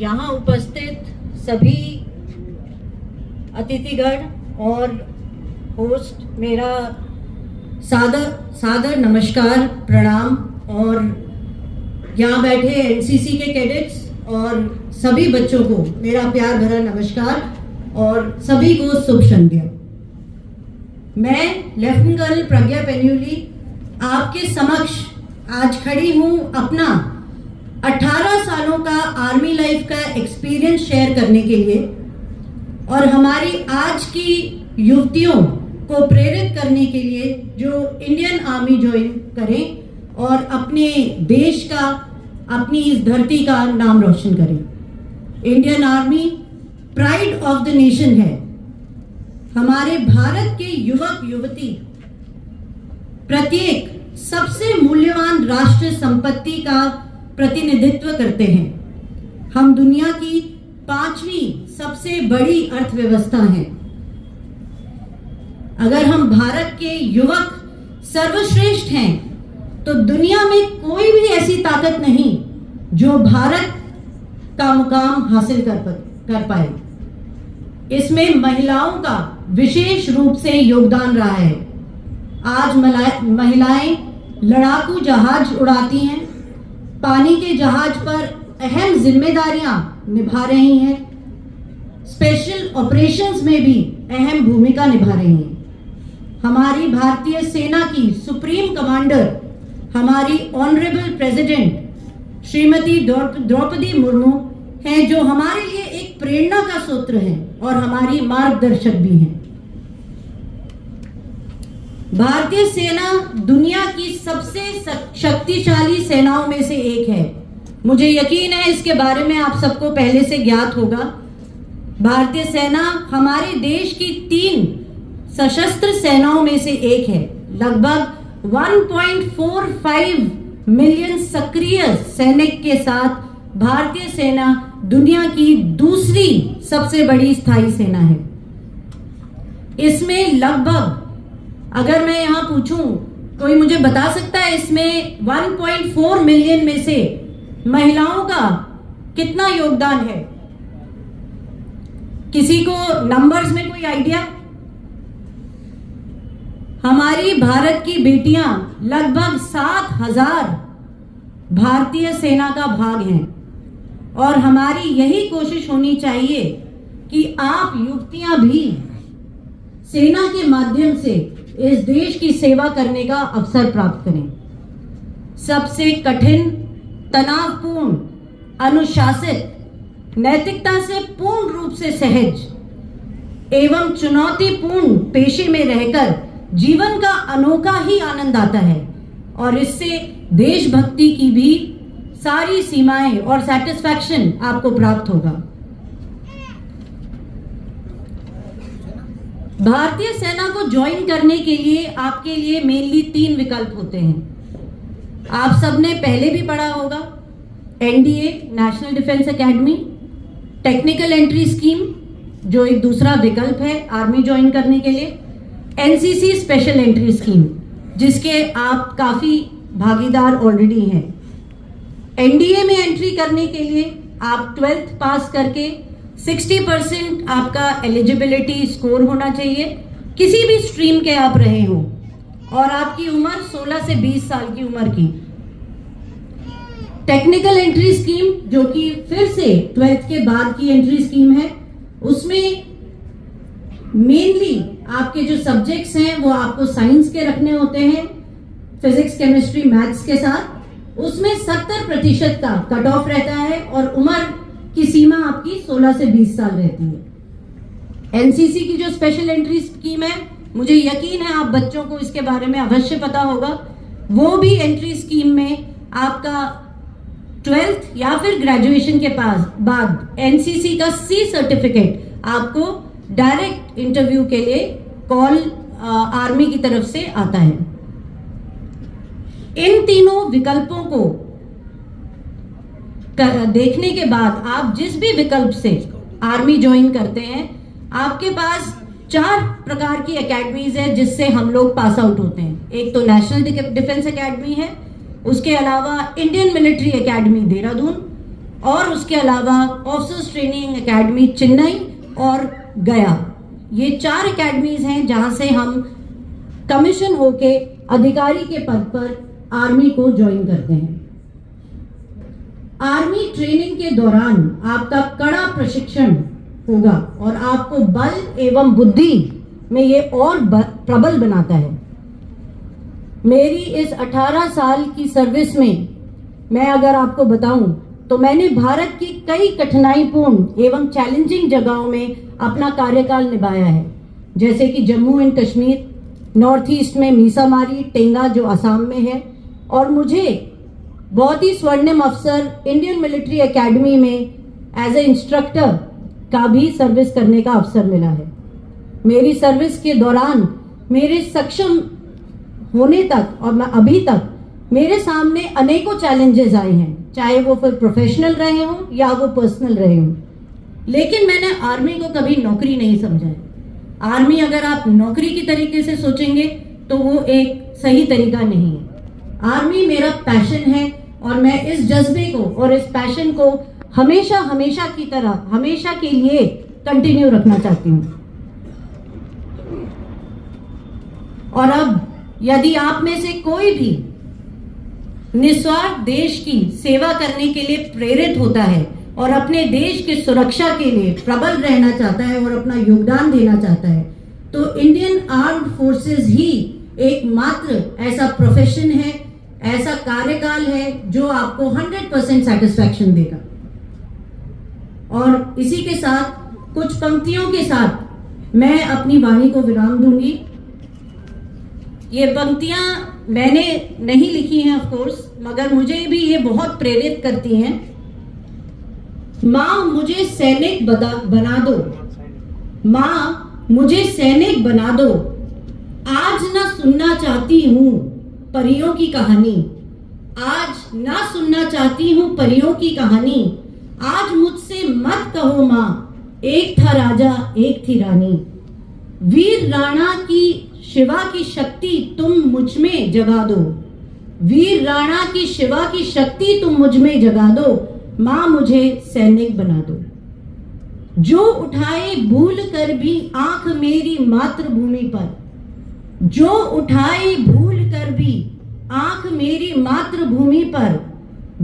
यहाँ उपस्थित सभी अतिथिगण और होस्ट, मेरा सादर नमस्कार, प्रणाम। और यहाँ बैठे एनसीसी के कैडेट्स और सभी बच्चों को मेरा प्यार भरा नमस्कार और सभी को शुभ संध्या। मैं लेफ्टिनेंट कर्नल प्रज्ञा पेन्यूली आपके समक्ष आज खड़ी हूँ अपना 18 सालों का आर्मी लाइफ का एक्सपीरियंस शेयर करने के लिए और हमारी आज की युवतियों को प्रेरित करने के लिए जो इंडियन आर्मी ज्वाइन करें और अपने देश का, अपनी इस धरती का नाम रोशन करें। Indian army pride of the nation है। हमारे भारत के युवक युवती प्रत्येक सबसे मूल्यवान राष्ट्रीय संपत्ति का प्रतिनिधित्व करते हैं। हम दुनिया की 5वीं सबसे बड़ी अर्थव्यवस्था हैं। अगर हम भारत के युवक सर्वश्रेष्ठ हैं तो दुनिया में कोई भी ऐसी ताकत नहीं जो भारत का मुकाम हासिल कर पाए। इसमें महिलाओं का विशेष रूप से योगदान रहा है। आज महिलाएं लड़ाकू जहाज उड़ाती हैं, पानी के जहाज पर अहम जिम्मेदारियां निभा रही हैं, स्पेशल ऑपरेशंस में भी अहम भूमिका निभा रही हैं। हमारी भारतीय सेना की सुप्रीम कमांडर हमारी ऑनरेबल प्रेसिडेंट श्रीमती द्रौपदी मुर्मू हैं, जो हमारे लिए एक प्रेरणा का स्रोत हैं और हमारी मार्गदर्शक भी हैं। भारतीय सेना दुनिया की सबसे शक्तिशाली सेनाओं में से एक है। मुझे यकीन है इसके बारे में आप सबको पहले से ज्ञात होगा। भारतीय सेना हमारे देश की 3 सशस्त्र सेनाओं में से एक है। लगभग 1.45 मिलियन सक्रिय सैनिक के साथ भारतीय सेना दुनिया की दूसरी सबसे बड़ी स्थायी सेना है। इसमें लगभग, अगर मैं यहां पूछूं, कोई मुझे बता सकता है इसमें 1.4 मिलियन में से महिलाओं का कितना योगदान है? किसी को नंबर्स में कोई आइडिया? हमारी भारत की बेटियां लगभग 7,000 भारतीय सेना का भाग हैं और हमारी यही कोशिश होनी चाहिए कि आप युवतियां भी सेना के माध्यम से इस देश की सेवा करने का अवसर प्राप्त करें। सबसे कठिन, तनावपूर्ण, अनुशासित, नैतिकता से पूर्ण रूप से सहज एवं चुनौतीपूर्ण पेशे में रहकर जीवन का अनोखा ही आनंद आता है और इससे देशभक्ति की भी सारी सीमाएं और सैटिस्फैक्शन आपको प्राप्त होगा। भारतीय सेना को ज्वाइन करने के लिए आपके लिए मेनली 3 विकल्प होते हैं। आप सबने पहले भी पढ़ा होगा, NDA national defence academy, technical entry scheme जो एक दूसरा विकल्प है आर्मी ज्वाइन करने के लिए, एनसीसी स्पेशल एंट्री स्कीम जिसके आप काफी भागीदार ऑलरेडी हैं। एनडीए में एंट्री करने के लिए आप 12th पास करके 60% आपका एलिजिबिलिटी स्कोर होना चाहिए, किसी भी स्ट्रीम के आप रहे हो, और आपकी उम्र 16 से 20 साल की उम्र की। टेक्निकल एंट्री स्कीम जो कि फिर से 12th के बाद की एंट्री स्कीम है, उसमें मेनली आपके जो सब्जेक्ट्स हैं वो आपको साइंस के रखने होते हैं, फिजिक्स, केमिस्ट्री, मैथ्स के साथ। उसमें 70% का कट ऑफ रहता है और उम्र की सीमा आपकी 16 से 20 साल रहती है। एनसीसी की जो स्पेशल एंट्री स्कीम है, मुझे यकीन है आप बच्चों को इसके बारे में अवश्य पता होगा। वो भी एंट्री स्कीम में आपका 12th या फिर ग्रेजुएशन के बाद एनसीसी का सी सर्टिफिकेट आपको डायरेक्ट इंटरव्यू के लिए कॉल आर्मी की तरफ से आता है। इन तीनों विकल्पों को देखने के बाद आप जिस भी विकल्प से आर्मी ज्वाइन करते हैं, आपके पास 4 प्रकार की एकेडमीज है जिससे हम लोग पास आउट होते हैं। एक तो नेशनल डिफेंस एकेडमी है, उसके अलावा इंडियन मिलिट्री एकेडमी देहरादून, और उसके अलावा ऑफिसर्स ट्रेनिंग एकेडमी चेन्नई और गया, ये 4 एकेडमीज हैं जहां से हम कमीशन होके अधिकारी के पद पर आर्मी को ज्वाइन करते हैं। आर्मी ट्रेनिंग के दौरान आपका कड़ा प्रशिक्षण होगा और आपको बल एवं बुद्धि में ये और प्रबल बनाता है। मेरी इस 18 साल की सर्विस में मैं अगर आपको बताऊं तो मैंने भारत की कई कठिनाईपूर्ण एवं चैलेंजिंग जगहों में अपना कार्यकाल निभाया है, जैसे कि Jammu and Kashmir, north east में मीसामारी टेंगा जो असम में है, और मुझे बहुत ही स्वर्णिम अवसर इंडियन मिलिट्री एकेडमी में एज ए इंस्ट्रक्टर का भी सर्विस करने का अवसर मिला है। मेरी सर्विस के दौरान मेरे सक्षम होने तक और मैं अभी तक मेरे सामने अनेकों चैलेंजेस आए हैं, चाहे वो फिर प्रोफेशनल रहे हों या वो पर्सनल रहे हों, लेकिन मैंने आर्मी को कभी नौकरी नहीं समझा है। आर्मी अगर आप नौकरी की तरीके से सोचेंगे तो वो एक सही तरीका नहीं है। आर्मी मेरा पैशन है और मैं इस जज्बे को और इस पैशन को हमेशा की तरह हमेशा के लिए कंटिन्यू रखना चाहती हूँ। और अब यदि आप में से कोई भी निस्वार्थ देश की सेवा करने के लिए प्रेरित होता है और अपने देश की सुरक्षा के लिए प्रबल रहना चाहता है और अपना योगदान देना चाहता है, तो इंडियन आर्म्ड फोर्सेस ही एकमात्र ऐसा प्रोफेशन है, ऐसा कार्यकाल है जो आपको 100% सेटिस्फैक्शन देगा। और इसी के साथ कुछ पंक्तियों के साथ मैं अपनी वाणी को विराम दूंगी। ये पंक्तियां मैंने नहीं लिखी हैं ऑफ कोर्स, मगर मुझे भी ये बहुत प्रेरित करती हैं। माँ मुझे सैनिक बना दो, माँ मुझे सैनिक बना दो, आज ना सुनना चाहती हूँ परियों की कहानी, आज ना सुनना चाहती हूँ परियों की कहानी, आज मुझसे मत कहो माँ एक था राजा एक थी रानी, वीर राणा की शिवा की शक्ति तुम मुझ में जगा दो, वीर राणा की शिवा की शक्ति तुम मुझ में जगा दो, माँ मुझे सैनिक बना दो। जो उठाए भूल कर भी आंख मेरी मातृभूमि पर, जो उठाए भूल कर भी आंख मेरी मातृभूमि पर,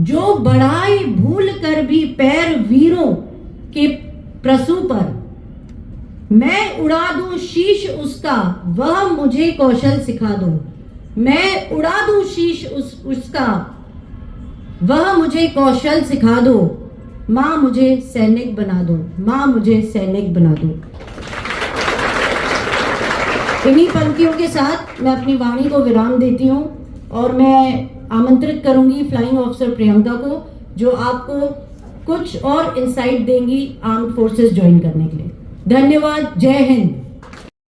जो बढ़ाए भूल कर भी पैर वीरों के प्रसू पर, मैं उड़ा दूं शीश उसका वह मुझे कौशल सिखा दो, मैं उड़ा दूं शीश उसका वह मुझे कौशल सिखा दो, माँ मुझे सैनिक बना दो, माँ मुझे सैनिक बना दो। इन्हीं पंक्तियों के साथ मैं अपनी वाणी को विराम देती हूँ और मैं आमंत्रित करूंगी फ्लाइंग ऑफिसर प्रियंका को, जो आपको कुछ और इंसाइट देंगी आर्म्ड फोर्सेस ज्वाइन करने के लिए। धन्यवाद। जय हिंद।